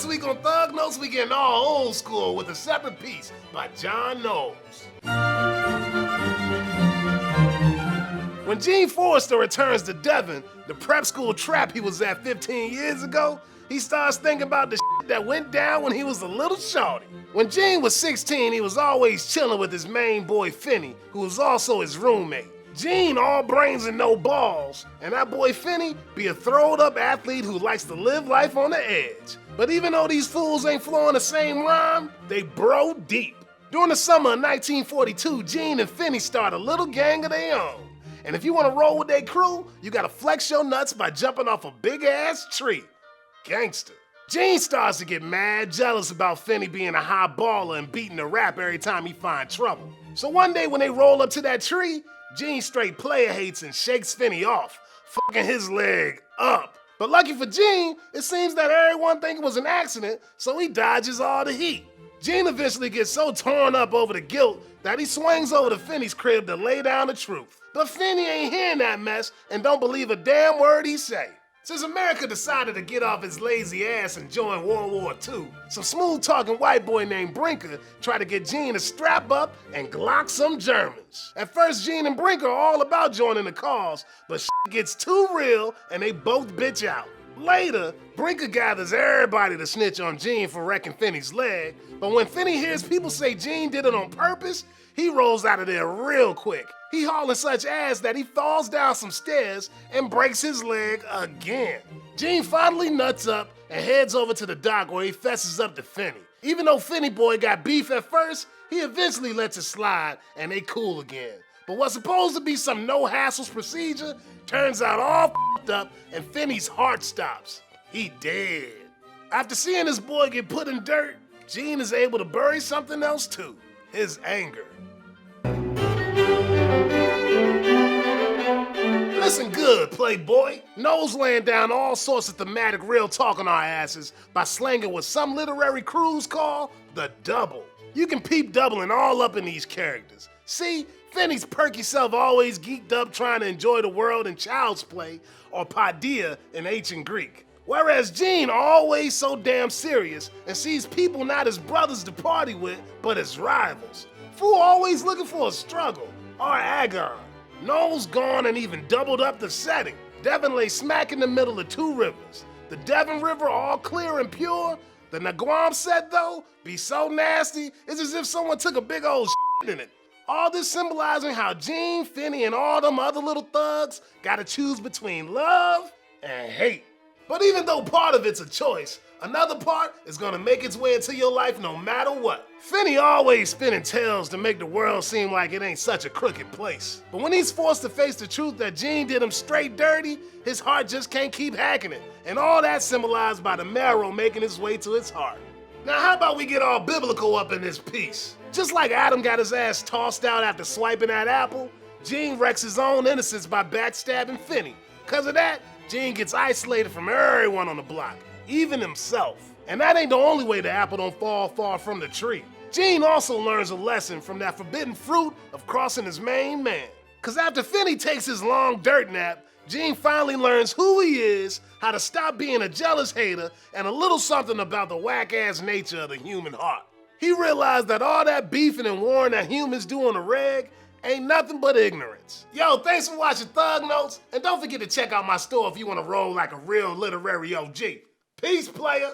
This week on Thug Notes, we getting all old school with a separate piece by John Knowles. When Gene Forrester returns to Devon, the prep school trap he was at 15 years ago, he starts thinking about the shit that went down when he was a little shorty. When Gene was 16, he was always chilling with his main boy Phineas, who was also his roommate. Gene all brains and no balls, and that boy Phineas be a throwed-up athlete who likes to live life on the edge. But even though these fools ain't flowing the same rhyme, they bro deep. During the summer of 1942, Gene and Phineas start a little gang of their own. And if you want to roll with their crew, you gotta flex your nuts by jumping off a big-ass tree. Gangster. Gene starts to get mad jealous about Phineas being a high baller and beating the rap every time he find trouble. So one day when they roll up to that tree, Gene straight player hates and shakes Phineas off, fucking his leg up. But lucky for Gene, it seems that everyone think it was an accident, so he dodges all the heat. Gene eventually gets so torn up over the guilt that he swings over to Phineas' crib to lay down the truth. But Phineas ain't hearing that mess and don't believe a damn word he say. Since America decided to get off its lazy ass and join World War II, some smooth-talking white boy named Brinker tried to get Gene to strap up and glock some Germans. At first, Gene and Brinker are all about joining the cause, but shit gets too real and they both bitch out. Later, Brinker gathers everybody to snitch on Gene for wrecking Phineas' leg, but when Phineas hears people say Gene did it on purpose, he rolls out of there real quick. He hauling such ass that he falls down some stairs and breaks his leg again. Gene finally nuts up and heads over to the dock where he fesses up to Phineas. Even though Phineas boy got beef at first, he eventually lets it slide and they cool again. But what's supposed to be some no-hassles procedure turns out all f***ed up and Phineas' heart stops. He dead. After seeing his boy get put in dirt, Gene is able to bury something else too, his anger. Listen good, playboy. Knowles laying down all sorts of thematic real talk on our asses by slanging what some literary crews call the double. You can peep doubling all up in these characters. See, Phineas' perky self always geeked up trying to enjoy the world in Child's Play or Paideia in ancient Greek. Whereas Gene always so damn serious and sees people not as brothers to party with, but as rivals. Fool always looking for a struggle or agon. Knowles gone and even doubled up the setting. Devon lay smack in the middle of two rivers. The Devon River all clear and pure. The Naguam set though, be so nasty, it's as if someone took a big old shit in it. All this symbolizing how Gene, Phineas, and all them other little thugs gotta choose between love and hate. But even though part of it's a choice, another part is gonna make its way into your life no matter what. Phineas always spinning tales to make the world seem like it ain't such a crooked place. But when he's forced to face the truth that Gene did him straight dirty, his heart just can't keep hacking it. And all that symbolized by the marrow making its way to his heart. Now how about we get all biblical up in this piece? Just like Adam got his ass tossed out after swiping that apple, Gene wrecks his own innocence by backstabbing Phineas. Cause of that, Gene gets isolated from everyone on the block, even himself. And that ain't the only way the apple don't fall far from the tree. Gene also learns a lesson from that forbidden fruit of crossing his main man. Cause after Phineas takes his long dirt nap, Gene finally learns who he is, how to stop being a jealous hater, and a little something about the whack-ass nature of the human heart. He realized that all that beefing and warring that humans do on the reg ain't nothing but ignorance. Yo, thanks for watching Thug Notes, and don't forget to check out my store if you want to roll like a real literary OG. Peace, player.